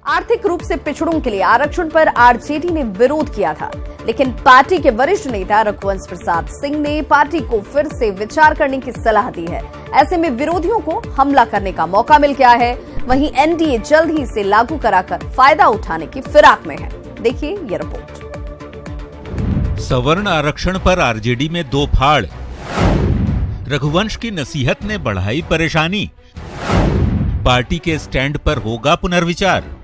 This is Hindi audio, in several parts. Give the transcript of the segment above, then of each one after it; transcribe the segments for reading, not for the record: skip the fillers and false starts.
आर्थिक रूप से पिछड़ों के लिए आरक्षण पर आरजेडी ने विरोध किया था, लेकिन पार्टी के वरिष्ठ नेता रघुवंश प्रसाद सिंह ने पार्टी को फिर से विचार करने की सलाह दी है। ऐसे में विरोधियों को हमला करने का मौका मिल गया है। वहीं एनडीए जल्द ही इसे लागू कराकर फायदा उठाने की फिराक में है। देखिए ये रिपोर्ट। सवर्ण आरक्षण पर आरजेडी में दो फाड़। रघुवंश की नसीहत ने बढ़ाई परेशानी। पार्टी के स्टैंड पर होगा पुनर्विचार।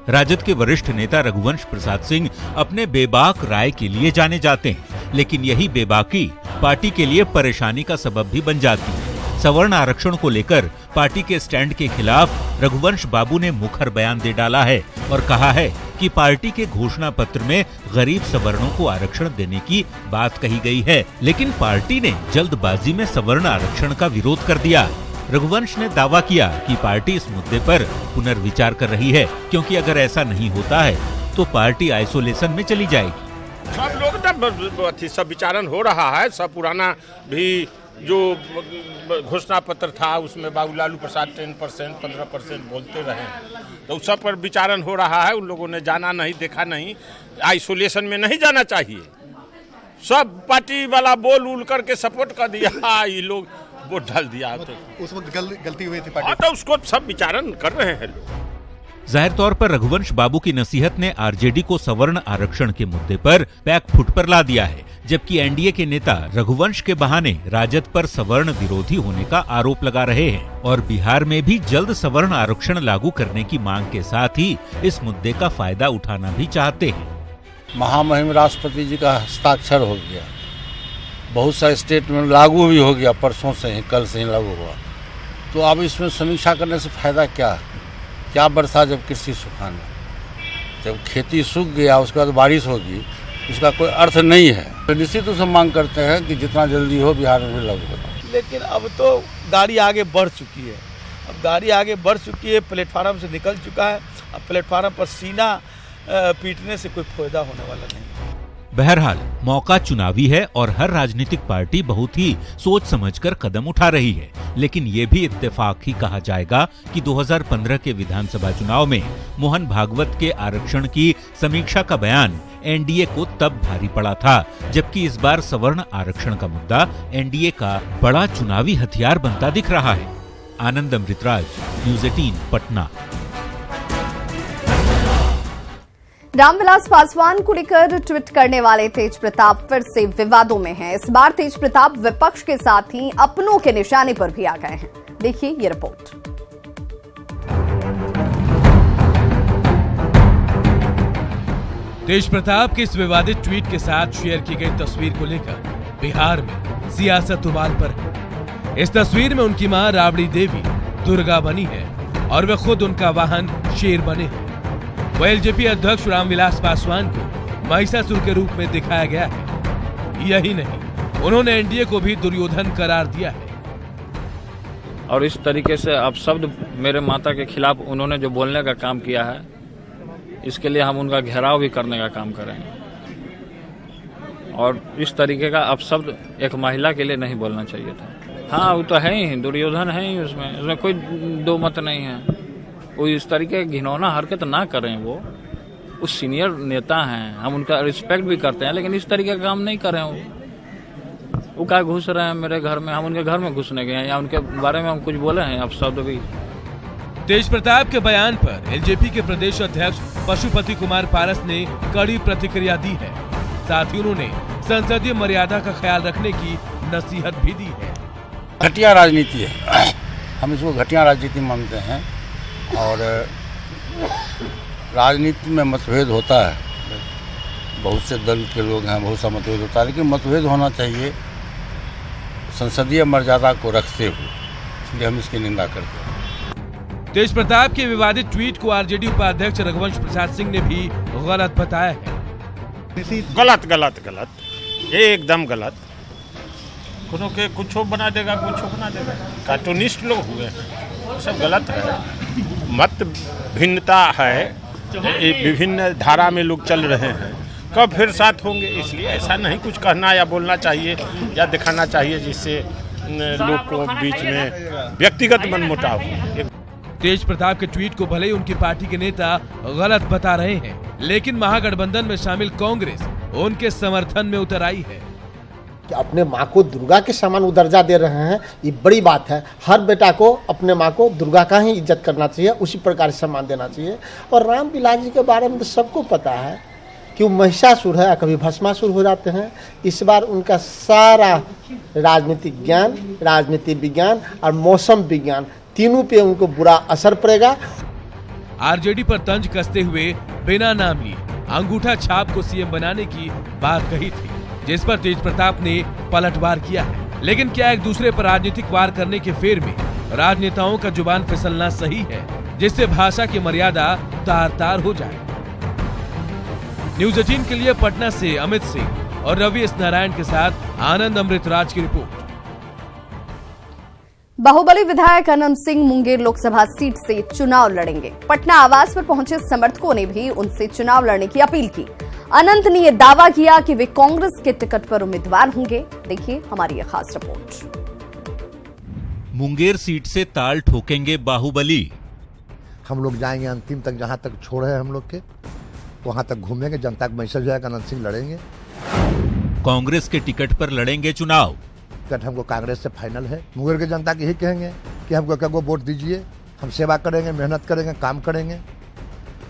राजद के वरिष्ठ नेता रघुवंश प्रसाद सिंह अपने बेबाक राय के लिए जाने जाते हैं, लेकिन यही बेबाकी पार्टी के लिए परेशानी का सबब भी बन जाती है। सवर्ण आरक्षण को लेकर पार्टी के स्टैंड के खिलाफ रघुवंश बाबू ने मुखर बयान दे डाला है और कहा है कि पार्टी के घोषणा पत्र में गरीब सवर्णों को आरक्षण देने की बात कही गई है, लेकिन पार्टी ने जल्दबाजी में सवर्ण आरक्षण का विरोध कर दिया। रघुवंश ने दावा किया कि पार्टी इस मुद्दे पर पुनर्विचार कर रही है, क्योंकि अगर ऐसा नहीं होता है तो पार्टी आइसोलेशन में चली जाएगी। सब लोग सब विचारण हो रहा है। सब पुराना भी जो घोषणा पत्र था उसमें बाबू लालू प्रसाद 10% 15% बोलते रहे, तो उस सब पर विचारण हो रहा है। उन लोगों ने जाना नहीं, देखा नहीं, आइसोलेशन में नहीं जाना चाहिए। सब पार्टी वाला बोल उल करके सपोर्ट कर दिया, ये लोग वोट डाल दिया। तो उस वक्त गलती हुई थी पार्टी, तो उसको सब विचारण कर रहे हैं लोग। जाहिर तौर पर रघुवंश बाबू की नसीहत ने आरजेडी को सवर्ण आरक्षण के मुद्दे पर पैक फुट पर ला दिया है, जबकि एनडीए के नेता रघुवंश के बहाने राजद पर सवर्ण विरोधी होने का आरोप लगा रहे हैं और बिहार में भी जल्द सवर्ण आरक्षण लागू करने की मांग के साथ ही इस मुद्दे का फायदा उठाना भी चाहते हैं। महामहिम राष्ट्रपति जी का हस्ताक्षर हो गया, बहुत सारे स्टेट में लागू भी हो गया, परसों से ही, कल से ही लागू हुआ। तो अब इसमें समीक्षा करने से फायदा क्या बरसा जब कृषि सुखाना, जब खेती सूख गया उसके बाद बारिश होगी, उसका कोई अर्थ नहीं है। तो निश्चित रूप से मांग करते हैं कि जितना जल्दी हो बिहार में भी लागू हो। लेकिन अब तो गाड़ी आगे बढ़ चुकी है, प्लेटफार्म से निकल चुका है। अब प्लेटफार्म पर सीना पीटने से कोई फायदा होने वाला नहीं। बहरहाल मौका चुनावी है और हर राजनीतिक पार्टी बहुत ही सोच समझकर कदम उठा रही है, लेकिन ये भी इत्तेफाक ही कहा जाएगा कि 2015 के विधानसभा चुनाव में मोहन भागवत के आरक्षण की समीक्षा का बयान एनडीए को तब भारी पड़ा था, जबकि इस बार सवर्ण आरक्षण का मुद्दा एनडीए का बड़ा चुनावी हथियार बनता दिख रहा है। आनंद अमृतराज, न्यूज़ 18 पटना। रामविलास पासवान को लेकर ट्वीट करने वाले तेज प्रताप फिर से विवादों में हैं। इस बार तेज प्रताप विपक्ष के साथ ही अपनों के निशाने पर भी आ गए हैं। देखिए ये रिपोर्ट। तेज प्रताप के इस विवादित ट्वीट के साथ शेयर की गई तस्वीर को लेकर बिहार में सियासत उबाल पर है। इस तस्वीर में उनकी मां राबड़ी देवी दुर्गा बनी है और वे खुद उनका वाहन शेर बने हैं। एलजेपी अध्यक्ष रामविलास पासवान को महिषासुर के रूप में दिखाया गया है। यही नहीं, उन्होंने एनडीए को भी दुर्योधन करार दिया है। और इस तरीके से अब शब्द मेरे माता के खिलाफ उन्होंने जो बोलने का काम किया है, इसके लिए हम उनका घेराव भी करने का काम करेंगे। और इस तरीके का अब शब्द एक महिला के लिए नहीं बोलना चाहिए था। हाँ, वो तो है ही, दुर्योधन है ही, उसमें कोई दो मत नहीं है। वो इस तरीके की घिनौना हरकत ना करें। वो सीनियर नेता हैं, हम उनका रिस्पेक्ट भी करते हैं, लेकिन इस तरीके का काम नहीं करें। वो क्या घुस रहे हैं मेरे घर में, हम उनके घर में घुसने गए हैं या उनके बारे में हम कुछ बोले हैं अब शब्द भी। तेज प्रताप के बयान पर एलजेपी के प्रदेश अध्यक्ष पशुपति कुमार पारस ने कड़ी प्रतिक्रिया दी है। साथ ही उन्होंने संसदीय मर्यादा का ख्याल रखने की नसीहत भी दी है। घटिया राजनीति है, हम इसको घटिया राजनीति मानते हैं। और राजनीति में मतभेद होता है, बहुत से दल के लोग हैं, बहुत सा मतभेद होता है, लेकिन मतभेद होना चाहिए संसदीय मर्यादा को रखते हुए, इसलिए हम इसकी निंदा करते हैं। तेज प्रताप के विवादित ट्वीट को आरजेडी उपाध्यक्ष रघुवंश प्रसाद सिंह ने भी गलत बताया है। गलत एकदम गलत। कुछ बना देगा, कार्टूनिस्ट लोग हुए हैं, सब गलत है। मत भिन्नता है, विभिन्न धारा में लोग चल रहे हैं, कब फिर साथ होंगे, इसलिए ऐसा नहीं कुछ कहना या बोलना चाहिए या दिखाना चाहिए जिससे लोग को बीच में व्यक्तिगत मनमुटाव हो। तेज प्रताप के ट्वीट को भले ही उनकी पार्टी के नेता गलत बता रहे हैं, लेकिन महागठबंधन में शामिल कांग्रेस उनके समर्थन में उतर आई है। कि अपने माँ को दुर्गा के समान वो दर्जा दे रहे हैं, ये बड़ी बात है। हर बेटा को अपने माँ को दुर्गा का ही इज्जत करना चाहिए, उसी प्रकार से सम्मान देना चाहिए। और रामविलास जी के बारे में तो सबको पता है कि वो महिषासुर है, कभी भस्मासुर हो जाते हैं। इस बार उनका सारा राजनीतिक ज्ञान, राजनीति विज्ञान और मौसम विज्ञान तीनों पे उनको बुरा असर पड़ेगा। आरजेडी पर तंज कसते हुए बिना नाम लिए अंगूठा छाप को सीएम बनाने की बात कही थी, जिस पर तेज प्रताप ने पलटवार किया है। लेकिन क्या एक दूसरे पर राजनीतिक वार करने के फेर में राजनेताओं का जुबान फिसलना सही है, जिससे भाषा की मर्यादा तार तार हो जाए? न्यूज़ 18 के लिए पटना से अमित सिंह और रवि एस नारायण के साथ आनंद अमृतराज की रिपोर्ट। बाहुबली विधायक अनंत सिंह मुंगेर लोकसभा सीट से चुनाव लड़ेंगे। पटना आवास पर पहुंचे समर्थकों ने भी उनसे चुनाव लड़ने की अपील की। अनंत ने यह दावा किया कि वे कांग्रेस के टिकट पर उम्मीदवार होंगे। देखिए हमारी यह खास रिपोर्ट। मुंगेर सीट से ताल ठोकेंगे बाहुबली। हम लोग जाएंगे अंतिम तक, जहां तक छोड़ है हम लोग के वहां तक घूमेंगे। जनता का मैसेज जाएगा, अनंत सिंह लड़ेंगे। कांग्रेस के टिकट पर लड़ेंगे चुनाव। टिकट हमको कांग्रेस से फाइनल है। मुंगेर के जनता के यही कहेंगे कि हमको क्या को वोट दीजिए, हम सेवा करेंगे, मेहनत करेंगे, काम करेंगे,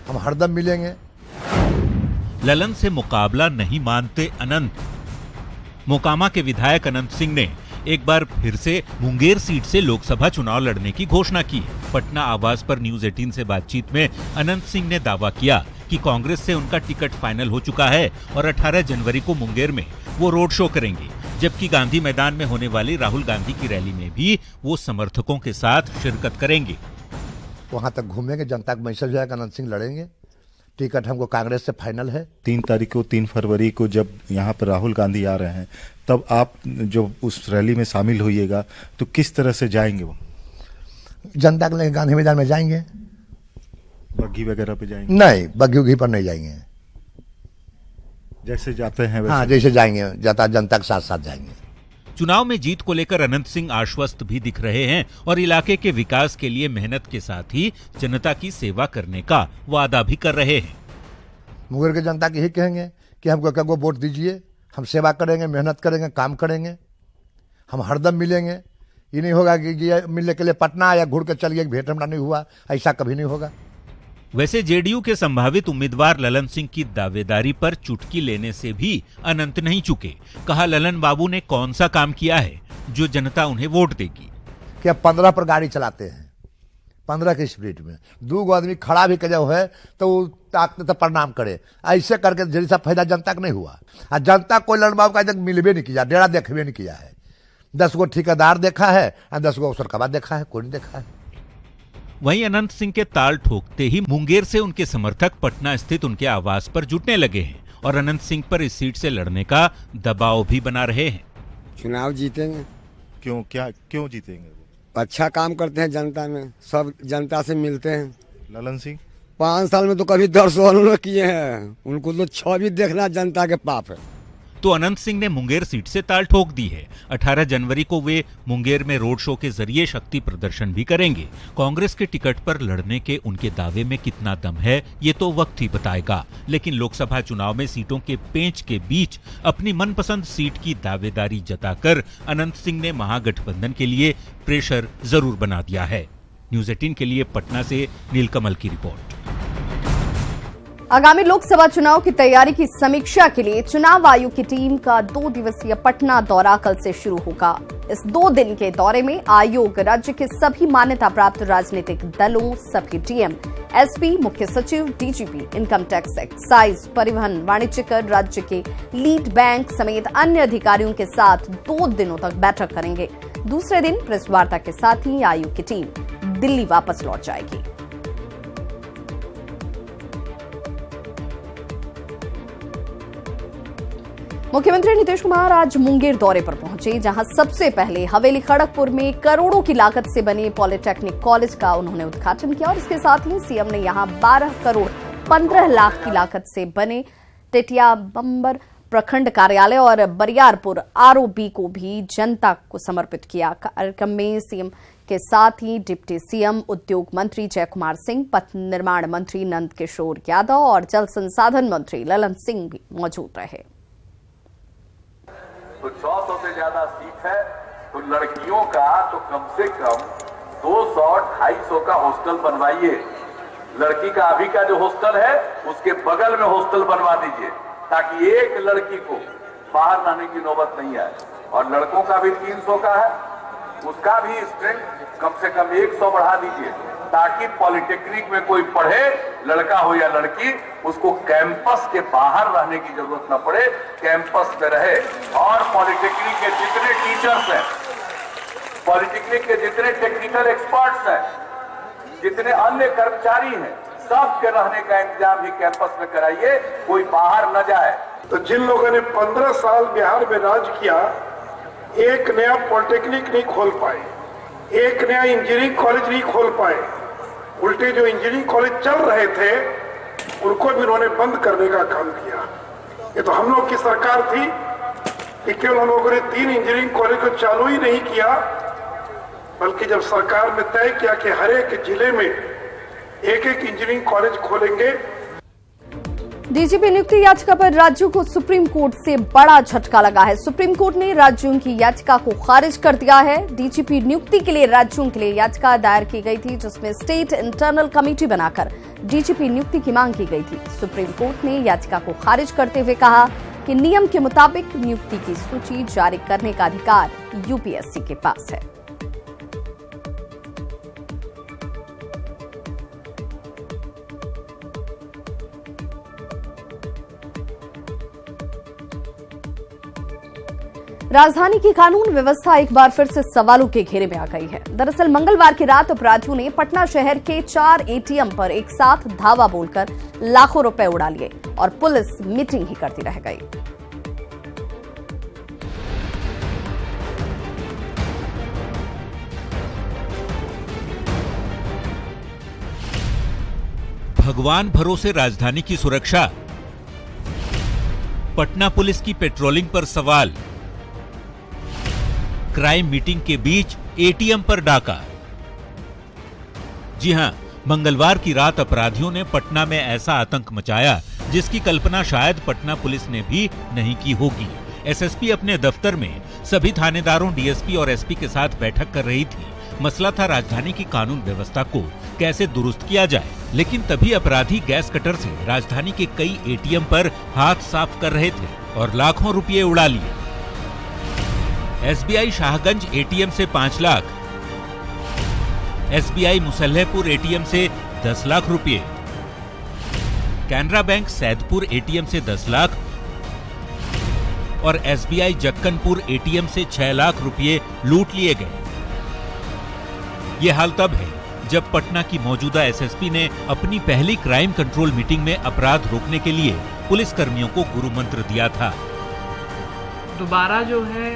हम हरदम मिलेंगे। ललन से मुकाबला नहीं मानते अनंत। मोकामा के विधायक अनंत सिंह ने एक बार फिर से मुंगेर सीट से लोकसभा चुनाव लड़ने की घोषणा की। पटना आवास पर न्यूज़ 18 से बातचीत में अनंत सिंह ने दावा किया कि कांग्रेस से उनका टिकट फाइनल हो चुका है और 18 जनवरी को मुंगेर में वो रोड शो करेंगे, जबकि गांधी मैदान में होने वाली राहुल गांधी की रैली में भी वो समर्थकों के साथ शिरकत करेंगे। वहां तक घूमेंगे, जनता का मैसेज जाएगा, अनंत सिंह लड़ेंगे। टिकट हमको कांग्रेस से फाइनल है। 3 तारीख को 3 फरवरी को जब यहाँ पर राहुल गांधी आ रहे हैं, तब आप जो उस रैली में शामिल होइएगा तो किस तरह से जाएंगे? वो जनता के लिए गांधी मैदान में जाएंगे। बग्घी वगैरह पे जाएंगे? नहीं, बग्घी पर नहीं जाएंगे। जैसे जाते हैं वैसे? हाँ, जैसे जाएंगे, जनता के साथ साथ जाएंगे। चुनाव में जीत को लेकर अनंत सिंह आश्वस्त भी दिख रहे हैं और इलाके के विकास के लिए मेहनत के साथ ही जनता की सेवा करने का वादा भी कर रहे हैं। मुंगेर के जनता के यही कहेंगे कि हमको क्या को वोट दीजिए, हम सेवा करेंगे, मेहनत करेंगे, काम करेंगे, हम हरदम मिलेंगे। ये नहीं होगा कि ये मिलने के लिए पटना या घुड़ के चल गए, भेंट हमरा नहीं हुआ, ऐसा कभी नहीं होगा। वैसे जेडीयू के संभावित उम्मीदवार ललन सिंह की दावेदारी पर चुटकी लेने से भी अनंत नहीं चुके। कहा, ललन बाबू ने कौन सा काम किया है जो जनता उन्हें वोट देगी? क्या 15 पर गाड़ी चलाते हैं, 15 की स्पीड में 2 आदमी खड़ा भी कर है तो ताकते तो प्रणाम करे। ऐसे करके जैसा फायदा जनता का नहीं हुआ। और जनता कोई ललन बाबू का मिलवे नहीं किया, डेरा देखवे नहीं किया है। 10 गो ठेकेदार देखा है और 10 गो अवसर का बाद देखा है, कोई नहीं देखा है। वहीं अनंत सिंह के ताल ठोकते ही मुंगेर से उनके समर्थक पटना स्थित उनके आवास पर जुटने लगे हैं और अनंत सिंह पर इस सीट से लड़ने का दबाव भी बना रहे हैं। चुनाव जीतेंगे। क्यों जीतेंगे? अच्छा काम करते हैं जनता में, सब जनता से मिलते हैं। ललन सिंह 5 साल में तो कभी 10 किए हैं, उनको तो 6 भी देखना जनता के पाप है। तो अनंत सिंह ने मुंगेर सीट से ताल ठोक दी है। 18 जनवरी को वे मुंगेर में रोड शो के जरिए शक्ति प्रदर्शन भी करेंगे। कांग्रेस के टिकट पर लड़ने के उनके दावे में कितना दम है ये तो वक्त ही बताएगा, लेकिन लोकसभा चुनाव में सीटों के पेंच के बीच अपनी मनपसंद सीट की दावेदारी जताकर अनंत सिंह ने महागठबंधन के लिए प्रेशर जरूर बना दिया है। न्यूज़ 18 के लिए पटना से नीलकमल की रिपोर्ट। आगामी लोकसभा चुनाव की तैयारी की समीक्षा के लिए चुनाव आयोग की टीम का 2 दिवसीय पटना दौरा कल से शुरू होगा। इस 2 दिन के दौरे में आयोग राज्य के सभी मान्यता प्राप्त राजनीतिक दलों, सभी डीएम, एसपी, मुख्य सचिव, डीजीपी, इनकम टैक्स, एक्साइज, परिवहन, वाणिज्य कर, राज्य के लीड बैंक समेत अन्य अधिकारियों के साथ 2 दिनों तक बैठक करेंगे। दूसरे दिन प्रेस वार्ता के साथ ही आयोग की टीम दिल्ली वापस लौट जाएगी। मुख्यमंत्री नीतीश कुमार आज मुंगेर दौरे पर पहुंचे, जहां सबसे पहले हवेली खड़गपुर में करोड़ों की लागत से बने पॉलिटेक्निक कॉलेज का उन्होंने उद्घाटन किया और इसके साथ ही सीएम ने यहां 12 करोड़ 15 लाख की लागत से बने टेटिया बम्बर प्रखंड कार्यालय और बरियारपुर आरओबी को भी जनता को समर्पित किया। कार्यक्रम में सीएम के साथ ही डिप्टी सीएम, उद्योग मंत्री जय कुमार सिंह, पथ निर्माण मंत्री नंद किशोर यादव और जल संसाधन मंत्री ललन सिंह भी मौजूद रहे। तो 600 से ज्यादा सीट है, तो लड़कियों का तो कम से कम 200-250 का हॉस्टल बनवाइए। लड़की का अभी का जो हॉस्टल है उसके बगल में हॉस्टल बनवा दीजिए, ताकि एक लड़की को बाहर रहने की नौबत नहीं आए। और लड़कों का भी 300 का है, उसका भी स्ट्रेंथ कम से कम 100 बढ़ा दीजिए, ताकि पॉलिटेक्निक में कोई पढ़े, लड़का हो या लड़की, उसको कैंपस के बाहर रहने की जरूरत न पड़े, कैंपस में रहे। और पॉलिटेक्निक के जितने टीचर्स हैं, पॉलिटेक्निक के जितने टेक्निकल एक्सपर्ट्स हैं, जितने अन्य कर्मचारी हैं, सबके रहने का इंतजाम भी कैंपस में कराइए, कोई बाहर न जाए। तो जिन लोगों ने 15 साल बिहार में राज किया, एक नया पॉलिटेक्निक नहीं खोल पाए, एक नया इंजीनियरिंग कॉलेज नहीं खोल पाए, उल्टे जो इंजीनियरिंग कॉलेज चल रहे थे उनको भी उन्होंने बंद करने का काम किया। ये तो हम लोग की सरकार थी कि केवल हम लोगों ने 3 इंजीनियरिंग कॉलेज को चालू ही नहीं किया, बल्कि जब सरकार ने तय किया कि हर एक जिले में एक इंजीनियरिंग कॉलेज खोलेंगे। डीजीपी नियुक्ति याचिका पर राज्यों को सुप्रीम कोर्ट से बड़ा झटका लगा है। सुप्रीम कोर्ट ने राज्यों की याचिका को खारिज कर दिया है। डीजीपी नियुक्ति के लिए राज्यों के लिए याचिका दायर की गई थी, जिसमें स्टेट इंटरनल कमेटी बनाकर डीजीपी नियुक्ति की मांग की गई थी। सुप्रीम कोर्ट ने याचिका को खारिज करते हुए कहा कि नियम के मुताबिक नियुक्ति की सूची जारी करने का अधिकार यूपीएससी के पास है। राजधानी की कानून व्यवस्था एक बार फिर से सवालों के घेरे में आ गई है। दरअसल मंगलवार की रात अपराधियों ने पटना शहर के 4 एटीएम पर एक साथ धावा बोलकर लाखों रुपए उड़ा लिए और पुलिस मीटिंग ही करती रह गई। भगवान भरोसे राजधानी की सुरक्षा, पटना पुलिस की पेट्रोलिंग पर सवाल, क्राइम मीटिंग के बीच एटीएम पर डाका। जी हां, मंगलवार की रात अपराधियों ने पटना में ऐसा आतंक मचाया जिसकी कल्पना शायद पटना पुलिस ने भी नहीं की होगी। एसएसपी अपने दफ्तर में सभी थानेदारों, डीएसपी और एसपी के साथ बैठक कर रही थी। मसला था राजधानी की कानून व्यवस्था को कैसे दुरुस्त किया जाए। लेकिन तभी अपराधी गैस कटर से राजधानी के कई एटीएम पर हाथ साफ कर रहे थे और लाखों रुपये उड़ा लिए। एसबीआई शाहगंज एटीएम से 5 लाख, एसबीआई मुसल्लहपुर एटीएम से 10 लाख रुपए, कैनरा बैंक सैदपुर एटीएम से 10 लाख और एसबीआई जक्कनपुर एटीएम से 6 लाख रुपए लूट लिए गए। ये हाल तब है जब पटना की मौजूदा एसएसपी ने अपनी पहली क्राइम कंट्रोल मीटिंग में अपराध रोकने के लिए पुलिस कर्मियों को गुरु मंत्र दिया था। दोबारा जो है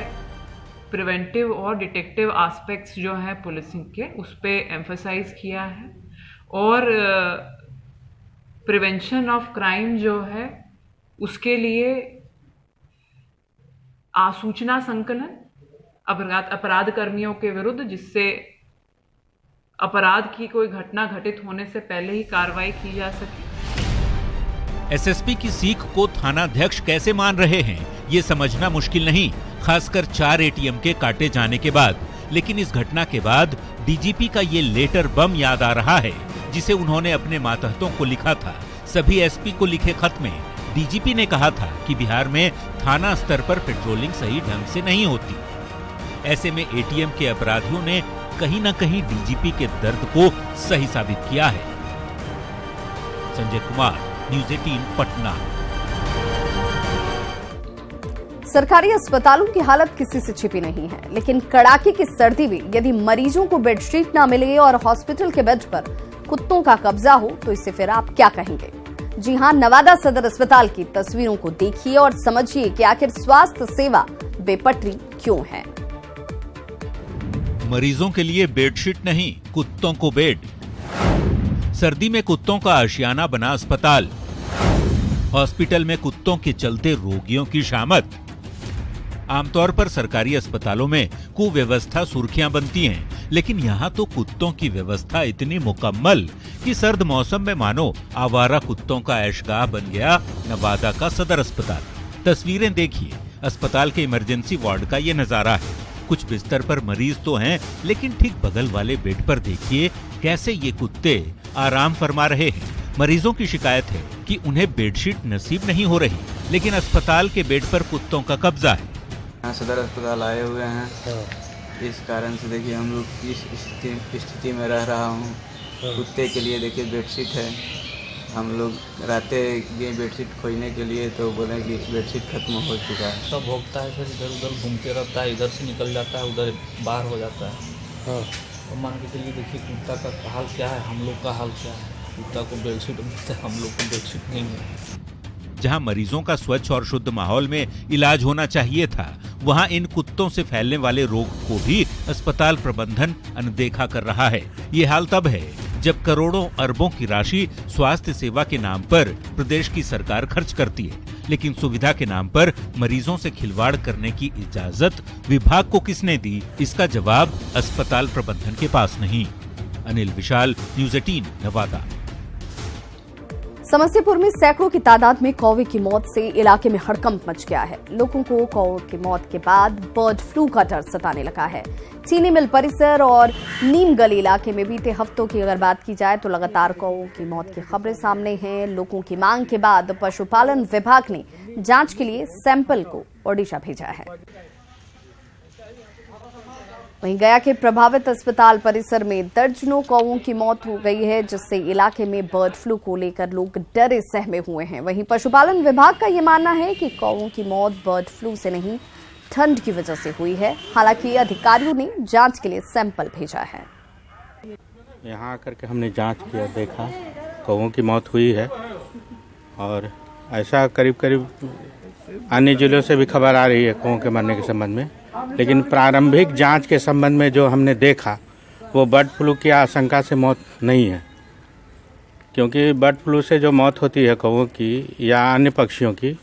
प्रिवेंटिव और डिटेक्टिव एस्पेक्ट्स जो है पुलिसिंग के, उस पे एम्फसाइज किया है और प्रिवेंशन ऑफ क्राइम जो है उसके लिए आसूचना संकलन अपराध कर्मियों के विरुद्ध, जिससे अपराध की कोई घटना घटित होने से पहले ही कार्रवाई की जा सके। एसएसपी की सीख को थानाध्यक्ष कैसे मान रहे हैं ये समझना मुश्किल नहीं, खासकर 4 एटीएम के काटे जाने के बाद। लेकिन इस घटना के बाद डीजीपी का ये लेटर बम याद आ रहा है, जिसे उन्होंने अपने मातहतों को लिखा था। सभी एसपी को लिखे खत में डीजीपी ने कहा था कि बिहार में थाना स्तर पर पेट्रोलिंग सही ढंग से नहीं होती। ऐसे में एटीएम के अपराधियों ने कहीं न कहीं डीजीपी के दर्द को सही साबित किया है। संजय कुमार, न्यूज़ 18 पटना। सरकारी अस्पतालों की हालत किसी से छिपी नहीं है, लेकिन कड़ाके की सर्दी में यदि मरीजों को बेडशीट ना मिले और हॉस्पिटल के बेड पर कुत्तों का कब्जा हो तो इससे फिर आप क्या कहेंगे? जी हां, नवादा सदर अस्पताल की तस्वीरों को देखिए और समझिए कि आखिर स्वास्थ्य सेवा बेपटरी क्यों है। मरीजों के लिए बेडशीट नहीं, कुत्तों को बेड। सर्दी में कुत्तों का आशियाना बना अस्पताल। हॉस्पिटल में कुत्तों के चलते रोगियों की शामत। आमतौर पर सरकारी अस्पतालों में कुव्यवस्था सुर्खियां बनती हैं, लेकिन यहाँ तो कुत्तों की व्यवस्था इतनी मुकम्मल कि सर्द मौसम में मानो आवारा कुत्तों का ऐशगाह बन गया नवादा का सदर अस्पताल। तस्वीरें देखिए, अस्पताल के इमरजेंसी वार्ड का ये नजारा है। कुछ बिस्तर पर मरीज तो हैं, लेकिन ठीक बगल वाले बेड पर देखिए कैसे ये कुत्ते आराम फरमा रहे हैं। मरीजों की शिकायत है कि उन्हें बेडशीट नसीब नहीं हो रही, लेकिन अस्पताल के बेड पर कुत्तों का कब्जा है। यहाँ सदर अस्पताल आए हुए हैं, इस कारण से देखिए हम लोग इस स्थिति में रह रहा हूँ। कुत्ते के लिए देखिए बेडशीट है, हम लोग रहते ये बेडशीट खोजने के लिए तो बोले कि बेडशीट खत्म हो चुका है। सब भोगता है, फिर इधर उधर घूमते रहता है, इधर से निकल जाता है, उधर बाहर हो जाता है। तो मान के चलिए देखिए कुत्ता का हाल क्या है, हम लोग का हाल क्या है। कुत्ता को बेडशीट मिलता है, हम लोग को बेडशीट नहीं है। जहां मरीजों का स्वच्छ और शुद्ध माहौल में इलाज होना चाहिए था, वहां इन कुत्तों से फैलने वाले रोग को भी अस्पताल प्रबंधन अनदेखा कर रहा है। ये हाल तब है जब करोड़ों अरबों की राशि स्वास्थ्य सेवा के नाम पर प्रदेश की सरकार खर्च करती है, लेकिन सुविधा के नाम पर मरीजों से खिलवाड़ करने की इजाजत विभाग को किसने दी, इसका जवाब अस्पताल प्रबंधन के पास नहीं। अनिल विशाल, न्यूज़ 18 नवादा। समस्तीपुर में सैकड़ों की तादाद में कौवे की मौत से इलाके में हड़कंप मच गया है। लोगों को कौवे की मौत के बाद बर्ड फ्लू का डर सताने लगा है। चीनी मिल परिसर और नीमगली इलाके में बीते हफ्तों की अगर बात की जाए तो लगातार कौवों की मौत की खबरें सामने हैं। लोगों की मांग के बाद पशुपालन विभाग ने जांच के लिए सैंपल को ओडिशा भेजा है। वहीं गया के प्रभावित अस्पताल परिसर में दर्जनों कौवों की मौत हो गई है, जिससे इलाके में बर्ड फ्लू को लेकर लोग डरे सहमे हुए हैं। वहीं पशुपालन विभाग का यह मानना है कि कौवों की मौत बर्ड फ्लू से नहीं, ठंड की वजह से हुई है। हालांकि अधिकारियों ने जांच के लिए सैंपल भेजा है। यहाँ आकर के हमने जांच किया, देखा कौवों की मौत हुई है और ऐसा करीब करीब अन्य जिलों से भी खबर आ रही है कौवों के मरने के संबंध में, लेकिन प्रारंभिक जांच के संबंध में जो हमने देखा वो बर्ड फ्लू की आशंका से मौत नहीं है, क्योंकि बर्ड फ्लू से जो मौत होती है कौवों की या अन्य पक्षियों की,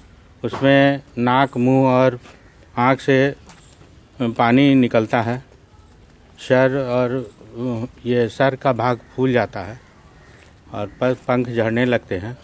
उसमें नाक, मुंह और आँख से पानी निकलता है, सर और ये सर का भाग फूल जाता है और पंख झड़ने लगते हैं।